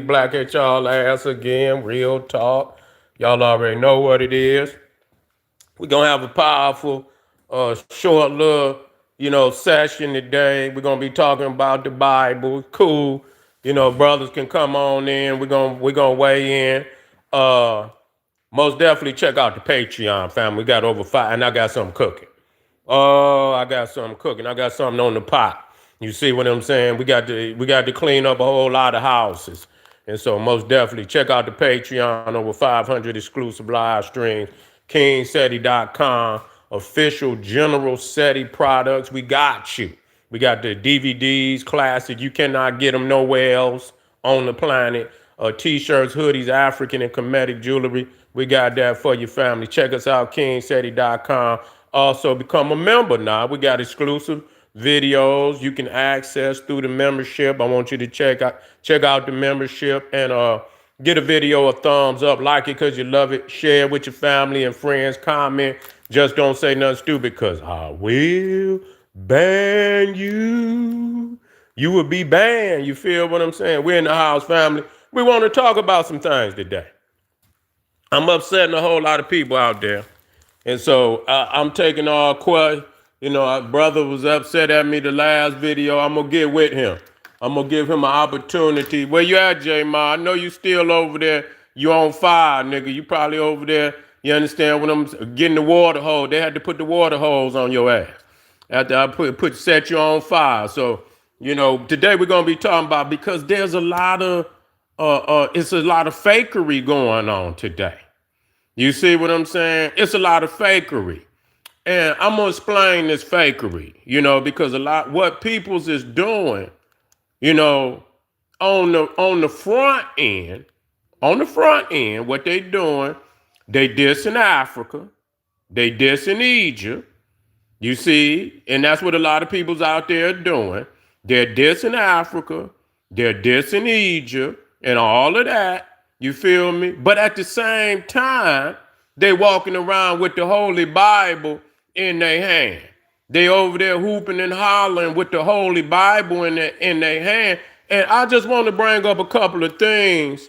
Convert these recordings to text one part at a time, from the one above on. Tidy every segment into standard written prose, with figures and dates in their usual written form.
Black at y'all ass again. Real talk. Y'all already know what it is. We're gonna have a powerful, short little, session today. We're gonna be talking about the Bible. Cool. Brothers can come on in. We're gonna weigh in. Uh, Most definitely check out the Patreon, family. We got over five, and I got something cooking. Oh, I got something cooking. I got something on the pot. You see what I'm saying? We got to clean up a whole lot of houses. And so most definitely check out the Patreon, over 500 exclusive live streams, KingSeti.com, official General SETI products. We got you. We got the DVDs, classic. You cannot get them nowhere else on the planet. T-shirts, hoodies, African and Kemetic jewelry. We got that for your family. Check us out, KingSeti.com. Also, become a member now. We got exclusive videos you can access through the membership. I want you to check out the membership and get a video a thumbs up, like it because you love it, share it with your family and friends, comment. Just don't say nothing stupid because I will ban you. You will be banned. You feel what I'm saying? We're in the house, family. We want to talk about some things today. I'm upsetting a whole lot of people out there. And so I'm taking all questions. Our brother was upset at me the last video. I'm going to get with him. I'm going to give him an opportunity. Where you at, J-Ma? I know you still over there. You on fire, nigga. You probably over there. You understand what I'm getting the water hose. They had to put the water hose on your ass. After I set you on fire. So, today we're going to be talking about, because there's a lot of, it's a lot of fakery going on today. You see what I'm saying? It's a lot of fakery. And I'm going to explain this fakery, because what peoples is doing, on the front end, what they doing, they dissing Africa, they dissing Egypt, you see, and that's what a lot of people's out there are doing. They're dissing Africa, they're dissing Egypt, and all of that. You feel me? But at the same time, they walking around with the Holy Bible in their hand. They over there hooping and hollering with the Holy Bible in their hand. And I just want to bring up a couple of things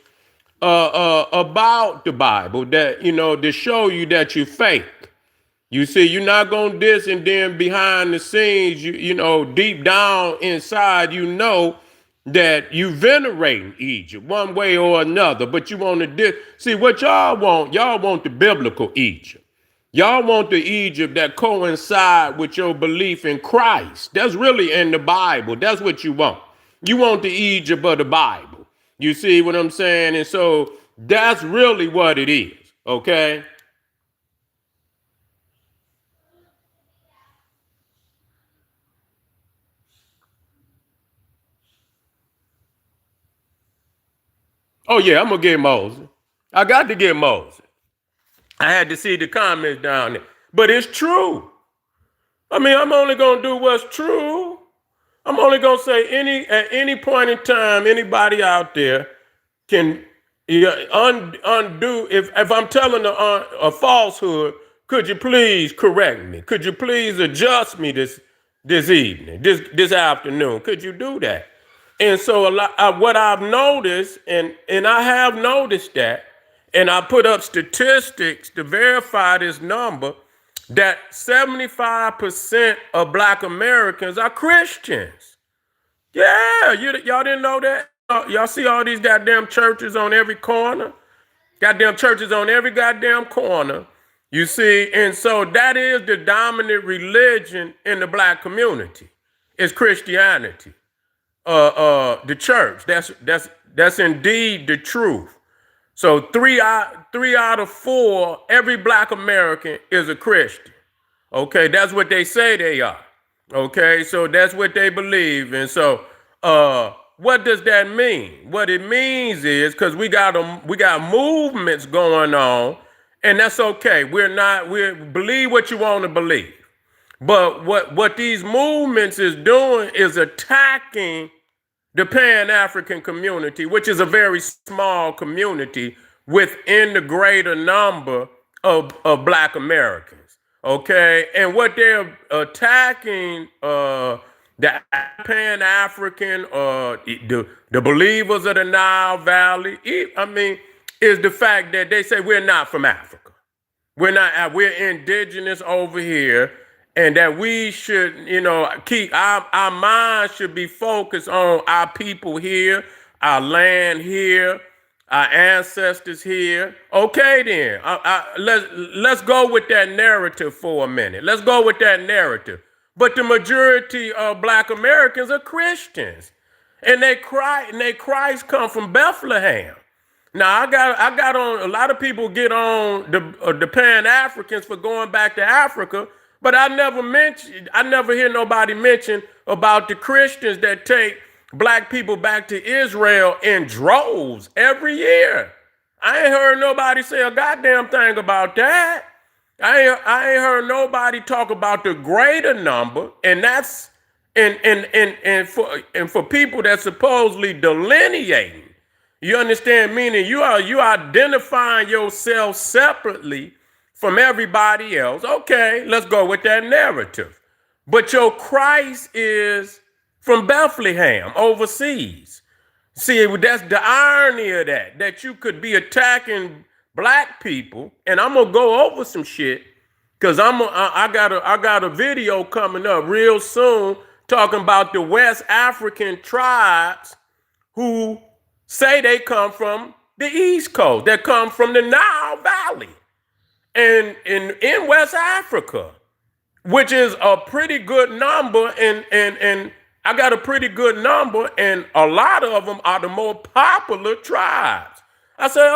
about the Bible that, to show you that you fake. You see, you're not going to diss, and then behind the scenes, deep down inside, that you venerating Egypt one way or another, but you want to diss. See, what y'all want the biblical Egypt. Y'all want the Egypt that coincide with your belief in Christ. That's really in the Bible. That's what you want. You want the Egypt of the Bible. You see what I'm saying? And so that's really what it is, okay? Oh, yeah, I'm going to get Moses. I got to get Moses. I had to see the comments down there. But it's true. I mean, I'm only going to do what's true. I'm only going to say at any point in time, anybody out there can undo. If I'm telling a falsehood, could you please correct me? Could you please adjust me this evening, this afternoon? Could you do that? And so what I've noticed, and I have noticed that, and I put up statistics to verify this number, that 75% of Black Americans are Christians. Yeah, y'all didn't know that? Y'all see all these goddamn churches on every corner? Goddamn churches on every goddamn corner. You see, and so that is the dominant religion in the Black community. It's Christianity. The church. That's indeed the truth. So three out of four, every Black American is a Christian. Okay, that's what they say they are. Okay, so that's what they believe. And so what does that mean? What it means is, because we got movements going on, and that's okay. We believe what you want to believe. But what these movements is doing is attacking the Pan-African community, which is a very small community within the greater number of Black Americans. Okay, and what they're attacking The Pan-African, the believers of the Nile Valley, I mean, is the fact that they say we're not from Africa. We're not, we're indigenous over here, and that we should, keep our minds should be focused on our people here, our land here, our ancestors here. Okay, then, let's go with that narrative for a minute. Let's go with that narrative. But the majority of Black Americans are Christians, and they Christ come from Bethlehem. Now I got on, a lot of people get on the Pan Africans for going back to Africa, but I never hear nobody mention about the Christians that take Black people back to Israel in droves every year. I ain't heard nobody say a goddamn thing about that. I ain't heard nobody talk about the greater number, and that's and for people that supposedly delineating. You understand? Meaning you identifying yourself separately from everybody else. Okay, let's go with that narrative. But your Christ is from Bethlehem, overseas. See, that's the irony of that you could be attacking Black people, and I'm gonna go over some shit because I got a video coming up real soon talking about the West African tribes who say they come from the East Coast, that come from the Nile Valley and in West Africa, which is a pretty good number, and I got a pretty good number, and a lot of them are the more popular tribes. I said,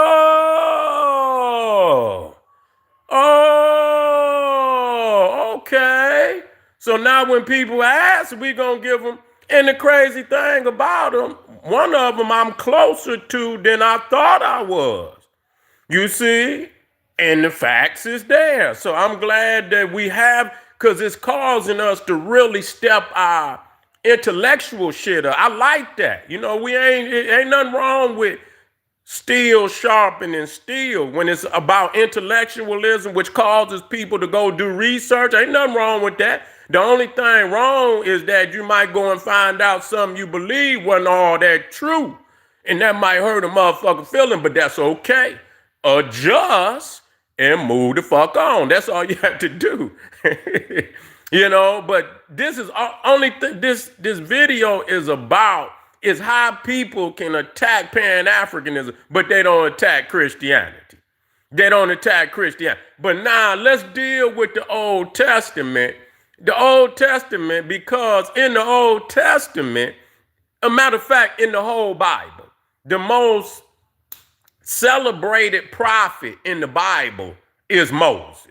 okay. So now when people ask, we gonna give them. And the crazy thing about them, one of them I'm closer to than I thought I was. You see? And the facts is there. So I'm glad that we have, because it's causing us to really step our intellectual shit up. I like that. You know, ain't nothing wrong with steel sharpening steel when it's about intellectualism, which causes people to go do research. Ain't nothing wrong with that. The only thing wrong is that you might go and find out something you believe wasn't all that true. And that might hurt a motherfucker feeling, but that's okay. Adjust and move the fuck on. That's all you have to do. But this is only this video is about is how people can attack Pan-Africanism, but they don't attack Christianity. They don't attack Christianity. But now let's deal with the Old Testament. The Old Testament, because in the Old Testament, a matter of fact, in the whole Bible, the most celebrated prophet in the Bible is Moses.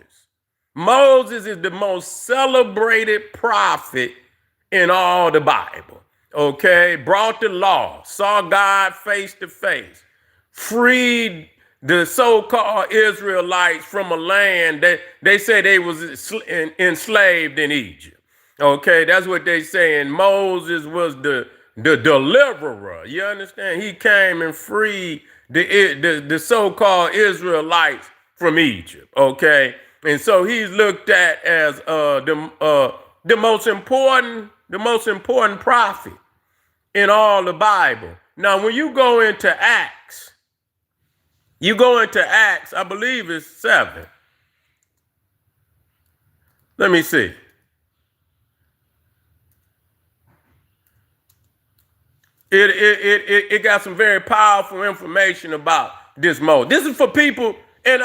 Moses is the most celebrated prophet in all the Bible. Okay, brought the law, saw God face to face, freed the so-called Israelites from a land that they say they was enslaved in Egypt. Okay, that's what they say. And Moses was the deliverer. You understand? He came and freed the so-called Israelites from Egypt. Okay, and so he's looked at as the most important prophet in all the Bible. Now, when you go into Acts, I believe it's 7. Let me see. It got some very powerful information about this mode. This is for people, and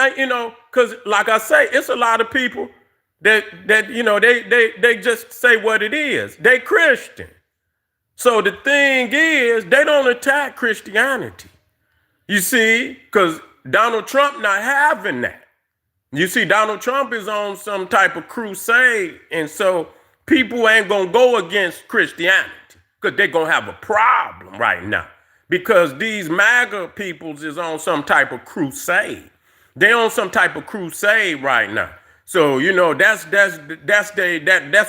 because like I say, it's a lot of people that they just say what it is. They Christian. So the thing is, they don't attack Christianity. You see, because Donald Trump not having that. You see, Donald Trump is on some type of crusade, and so people ain't gonna go against Christianity because they're gonna have a problem right now. Because these MAGA peoples is on some type of crusade. They're on some type of crusade right now. So that's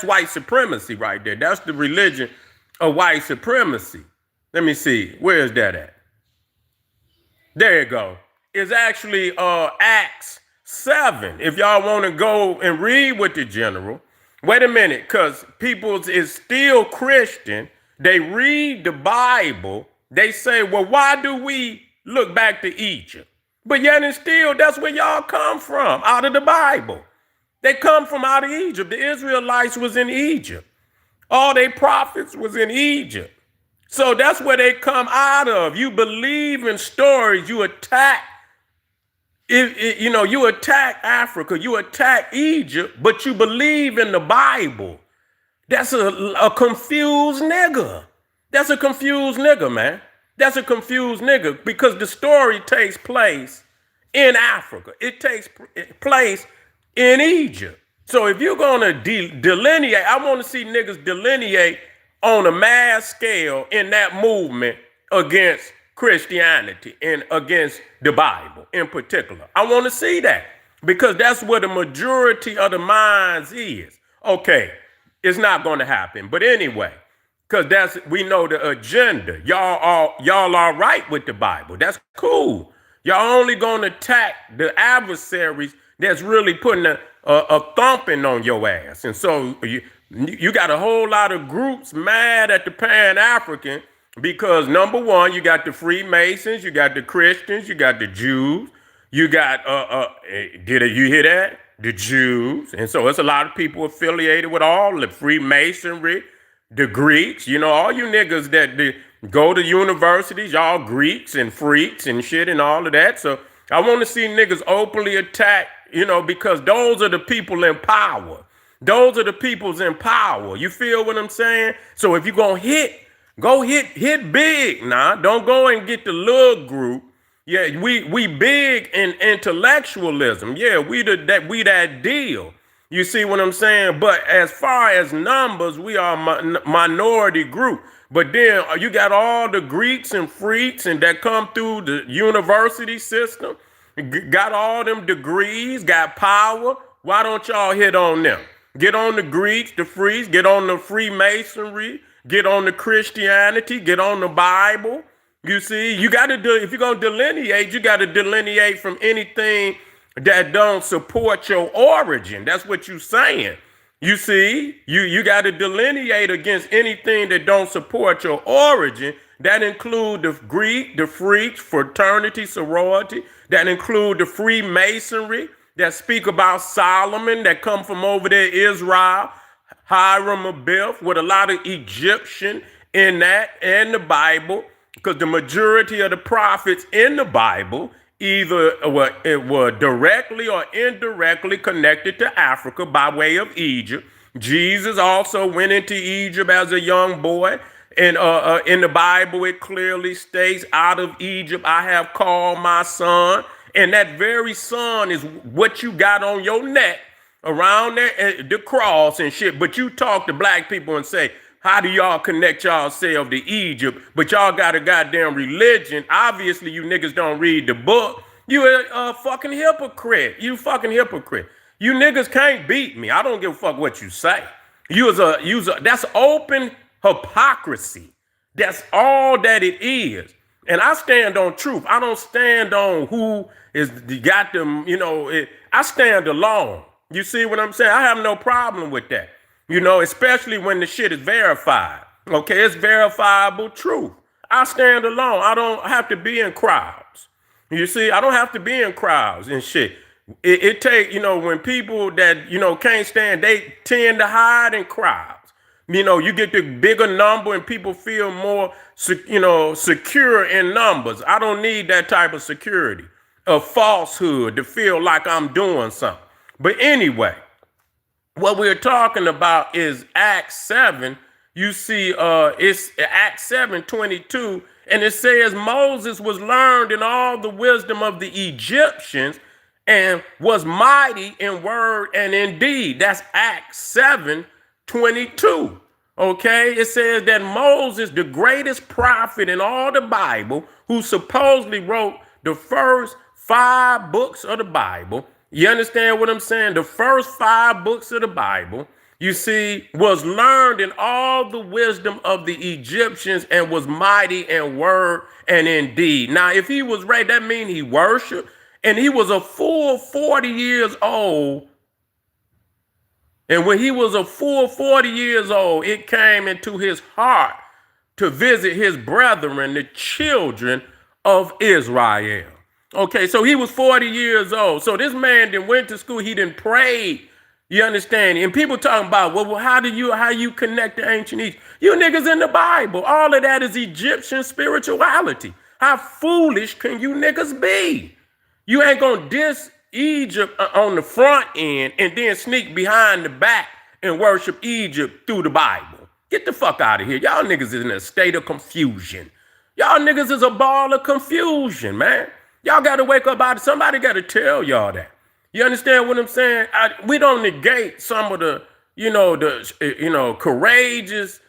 white supremacy right there. That's the religion of white supremacy. Let me see, where is that at? There you go. It's actually Acts 7. If y'all want to go and read with the general, Wait a minute, because people is still Christian. They read the Bible. They say, well, why do we look back to Egypt? But yet and still, that's where y'all come from, out of the Bible. They come from out of Egypt. The Israelites was in Egypt. All their prophets was in Egypt. So that's where they come out of. You believe in stories. You attack, you attack Africa. You attack Egypt, but you believe in the Bible. That's a confused nigga. That's a confused nigga, man. That's a confused nigga because the story takes place in Africa. It takes place in Egypt. So if you're going to delineate, I want to see niggas delineate on a mass scale in that movement against Christianity and against the Bible in particular. I want to see that because that's where the majority of the minds is. Okay, it's not going to happen. But anyway, because we know the agenda. Y'all all right with the Bible. That's cool. Y'all only going to attack the adversaries that's really putting a thumping on your ass. And so you got a whole lot of groups mad at the Pan-African because number one, you got the Freemasons, you got the Christians, you got the Jews, you got, you hear that? The Jews. And so it's a lot of people affiliated with all the Freemasonry, the Greeks, all you niggas that go to universities, y'all Greeks and freaks and shit and all of that. So I want to see niggas openly attack, because those are the people in power. Those are the people's in power. You feel what I'm saying? So if you're going to hit, go hit big. Nah, don't go and get the little group. Yeah, we big in intellectualism. Yeah, we that deal. You see what I'm saying? But as far as numbers, we are a minority group. But then you got all the Greeks and freaks and that come through the university system, got all them degrees, got power. Why don't y'all hit on them? Get on the Greeks, the freaks, get on the Freemasonry, get on the Christianity, get on the Bible. You see, you got to do, if you're going to delineate, you got to delineate from anything that don't support your origin. That's what you're saying. You see, you got to delineate against anything that don't support your origin. That include the Greek, the freaks, fraternity, sorority. That include the Freemasonry that speak about Solomon, that come from over there, Israel, Hiram Abiff, with a lot of Egyptian in that, and the Bible, because the majority of the prophets in the Bible either were directly or indirectly connected to Africa by way of Egypt. Jesus also went into Egypt as a young boy. And in the Bible, it clearly states, out of Egypt, I have called my son. And that very son is what you got on your neck around there, the cross and shit. But you talk to black people and say, how do y'all connect yourself to Egypt? But y'all got a goddamn religion. Obviously, you niggas don't read the book. You a fucking hypocrite. You fucking hypocrite. You niggas can't beat me. I don't give a fuck what you say. That's open hypocrisy. That's all that it is. And I stand on truth. I don't stand on who got them, I stand alone. You see what I'm saying? I have no problem with that. Especially when the shit is verified. Okay, it's verifiable truth. I stand alone. I don't have to be in crowds. You see, I don't have to be in crowds and shit. It take, when people that, can't stand, they tend to hide in crowds. You get the bigger number and people feel more, secure in numbers. I don't need that type of security, of falsehood to feel like I'm doing something. But anyway, what we're talking about is Acts 7. You see, it's Acts 7:22, and it says Moses was learned in all the wisdom of the Egyptians and was mighty in word and in deed. That's Acts 7:22. Okay, it says that Moses, the greatest prophet in all the Bible, who supposedly wrote the first 5 books of the Bible. You understand what I'm saying? The first 5 books of the Bible, you see, was learned in all the wisdom of the Egyptians and was mighty in word and in deed. Now, if he was right, that means he worshiped, and he was a full 40 years old And when he was a full 40 years old, it came into his heart to visit his brethren, the children of Israel. Okay, so he was 40 years old. So this man then went to school. He didn't pray. You understand? And people talking about, well, how you connect to ancient Egypt? You niggas in the Bible. All of that is Egyptian spirituality. How foolish can you niggas be? You ain't gonna diss Egypt on the front end and then sneak behind the back and worship Egypt through the Bible. Get the fuck out of here. Y'all niggas is in a state of confusion. Y'all niggas is a ball of confusion, man. Y'all got to wake up out of it. Somebody got to tell y'all that. You understand what I'm saying? We don't negate some of the, courageous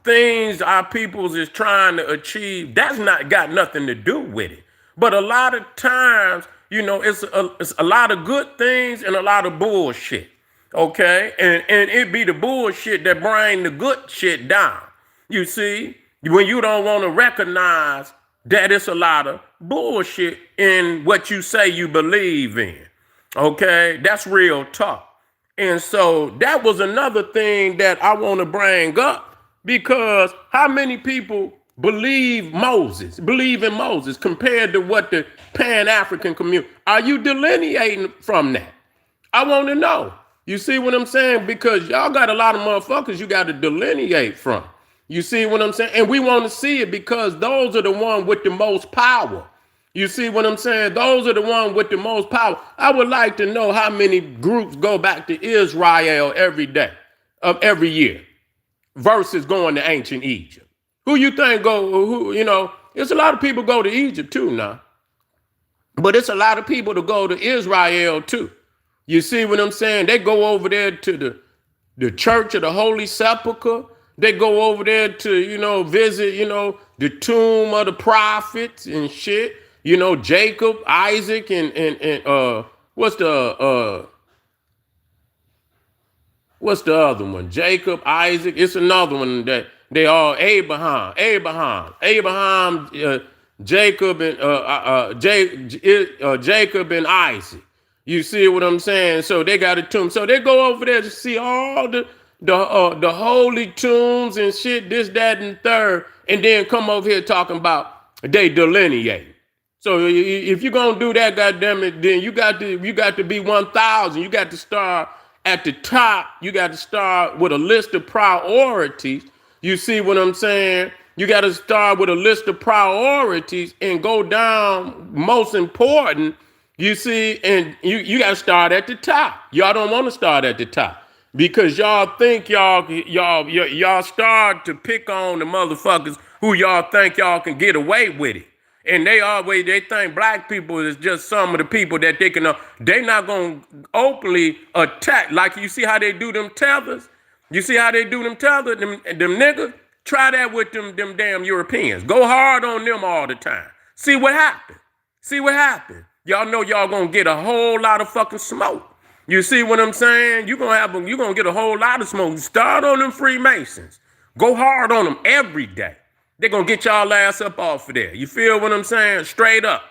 things our peoples is trying to achieve. That's not got nothing to do with it. But a lot of times, it's a lot of good things and a lot of bullshit. Okay? And it be the bullshit that bring the good shit down. You see? When you don't want to recognize that it's a lot of bullshit in what you say you believe in. Okay? That's real talk. And so that was another thing that I want to bring up, because how many people believe in Moses compared to what the Pan-African community, are you delineating from that? I want to know. You see what I'm saying? Because y'all got a lot of motherfuckers you got to delineate from. You see what I'm saying? And we want to see it because those are the ones with the most power. You see what I'm saying? Those are the ones with the most power. I would like to know how many groups go back to Israel every year versus going to ancient Egypt. Who you think it's a lot of people go to Egypt too now. But it's a lot of people to go to Israel too. You see what I'm saying? They go over there to the Church of the Holy Sepulchre. They go over there to, visit, the tomb of the prophets and shit. Jacob, Isaac, and what's the other one? Jacob, Isaac. It's another one that they all Abraham, Jacob, and Jacob and Isaac. You see what I'm saying? So they got a tomb. So they go over there to see all the holy tombs and shit, this, that, and third, and then come over here talking about they delineate. So if you're gonna do that, goddamn it, then you got to be 1,000. You got to start at the top. You got to start with a list of priorities. You see what I'm saying? You got to start with a list of priorities and go down most important. You see, and you got to start at the top. Y'all don't want to start at the top because y'all think y'all start to pick on the motherfuckers who y'all think y'all can get away with it. And they think black people is just some of the people that they not going to openly attack. Like you see how they do them tethers? You see how they do them tethers? Them niggas? Try that with them damn Europeans. Go hard on them all the time. See what happened. Y'all know y'all gonna get a whole lot of fucking smoke. You see what I'm saying? You're gonna get a whole lot of smoke. Start on them Freemasons. Go hard on them every day. They're gonna get y'all ass up off of there. You feel what I'm saying? Straight up.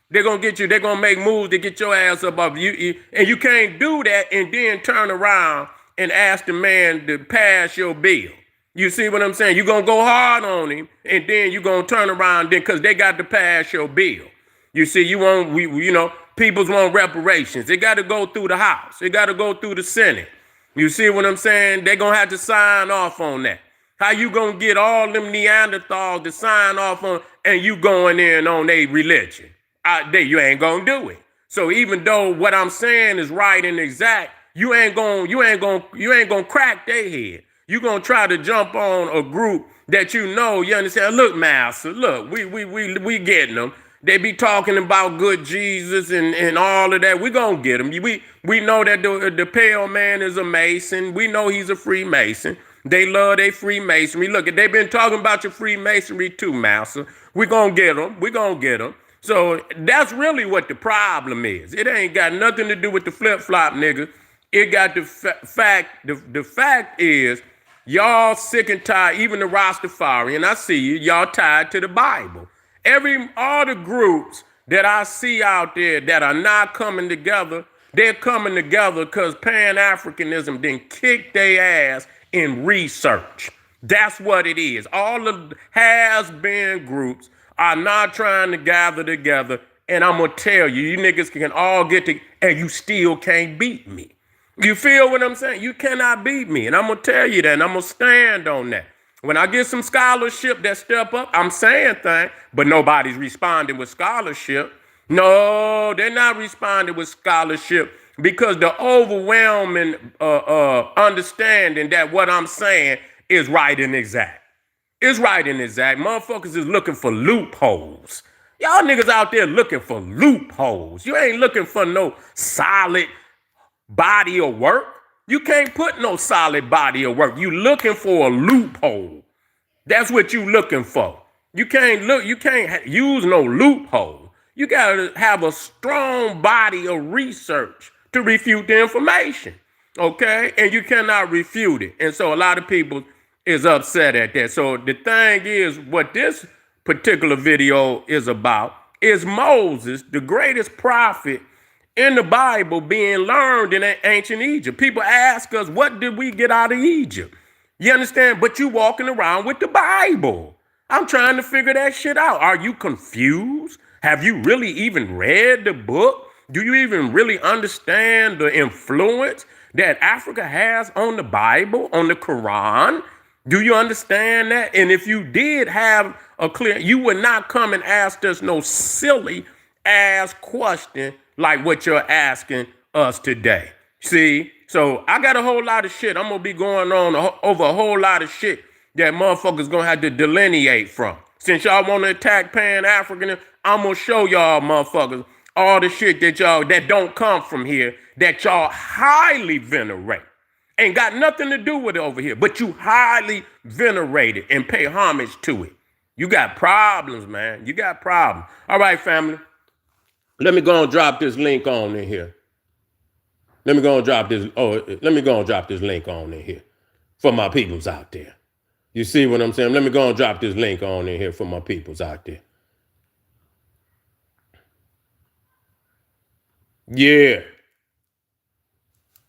They're gonna make moves to get your ass up off you. And you can't do that and then turn around and ask the man to pass your bill. You see what I'm saying? You're gonna go hard on him, and then you're gonna turn around then because they got to pass your bill. You see, peoples want reparations. They got to go through the House. They got to go through the Senate. You see what I'm saying? They're going to have to sign off on that. How you going to get all them Neanderthals to sign off on, and you going in on their religion? You ain't going to do it. So even though what I'm saying is right and exact, you ain't going to crack their head. You going to try to jump on a group that you understand? Look, master, look, we getting them. They be talking about good Jesus and all of that. We gonna get them. We know that the pale man is a Mason. We know he's a Freemason. They love their Freemasonry. Look, they been talking about your Freemasonry too, master. We gonna get them. So that's really what the problem is. It ain't got nothing to do with the flip-flop nigga. It got the fact. The fact is, y'all sick and tired, even the Rastafari, and I see you, y'all tied to the Bible. All the groups that I see out there that are not coming together They're coming together because Pan-Africanism then kicked their ass in research. That's what it is. All of the has-been groups are not trying to gather together. And I'm going to tell you, you niggas can all get together and you still can't beat me. You feel what I'm saying? You cannot beat me. And I'm going to tell you that, and I'm going to stand on that. When I get some scholarship that step up, I'm saying things, but nobody's responding with scholarship. No, they're not responding with scholarship because the overwhelming understanding that what I'm saying is right and exact. It's right and exact. Motherfuckers is looking for loopholes. Y'all niggas out there looking for loopholes. You ain't looking for no solid body of work. You can't put no solid body of work. You looking for a loophole. That's what you looking for. You can't use no loophole. You gotta have a strong body of research to refute the information. Okay? And you cannot refute it. And so a lot of people is upset at that. So the thing is, what this particular video is about is Moses, the greatest prophet in the Bible, being learned in ancient Egypt. People ask us, what did we get out of Egypt? You understand? But you walking around with the Bible. I'm trying to figure that shit out. Are you confused? Have you really even read the book? Do you even really understand the influence that Africa has on the Bible, on the Quran? Do you understand that? And if you did have a clear, you would not come and ask us no silly ass question like what you're asking us today. See? So I got a whole lot of shit. I'm going to be going on over a whole lot of shit that motherfuckers going to have to delineate from. Since y'all want to attack Pan-African, I'm going to show y'all motherfuckers all the shit that y'all, that don't come from here, that y'all highly venerate. Ain't got nothing to do with it over here, but you highly venerate it and pay homage to it. You got problems, man. You got problems. All right, family. Let me go and drop this link on in here. Let me go and drop this. Let me go and drop this link on in here for my peoples out there. You see what I'm saying? Let me go and drop this link on in here for my peoples out there. Yeah.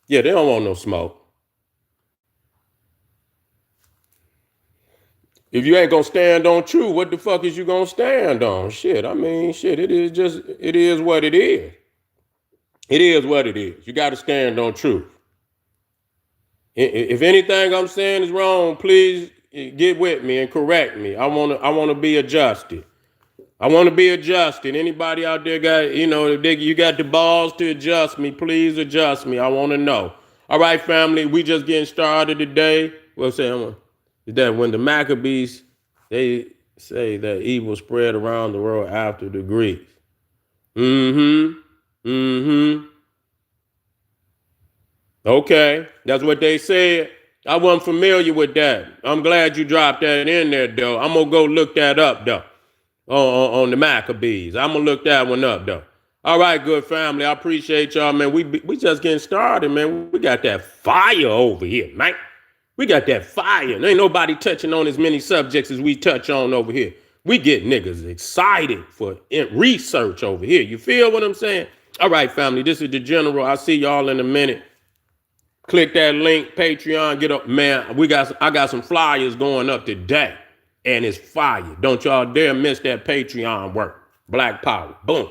Yeah, they don't want no smoke. If you ain't gonna stand on truth, what the fuck is you gonna stand on? Shit, I mean, shit, it is what it is. It is what it is. You gotta stand on truth. If anything I'm saying is wrong, please get with me and correct me. I wanna be adjusted. I want to be adjusted. Anybody out there got, you got the balls to adjust me, please adjust me. I want to know. All right, family, we just getting started today. We'll say that when the Maccabees, they say that evil spread around the world after the Greeks. Okay, that's what they said. I wasn't familiar with that. I'm glad you dropped that in there, though. I'm going to go look that up, though. On the Maccabees. I'm going to look that one up, though. All right, good family. I appreciate y'all, man. We just getting started, man. We got that fire over here, man. We got that fire. And ain't nobody touching on as many subjects as we touch on over here. We get niggas excited for research over here. You feel what I'm saying? All right, family. This is the General. I'll see y'all in a minute. Click that link, Patreon. Get up, man. I got some flyers going up today. And it's fire. Don't y'all dare miss that Patreon work. Black Power. Boom.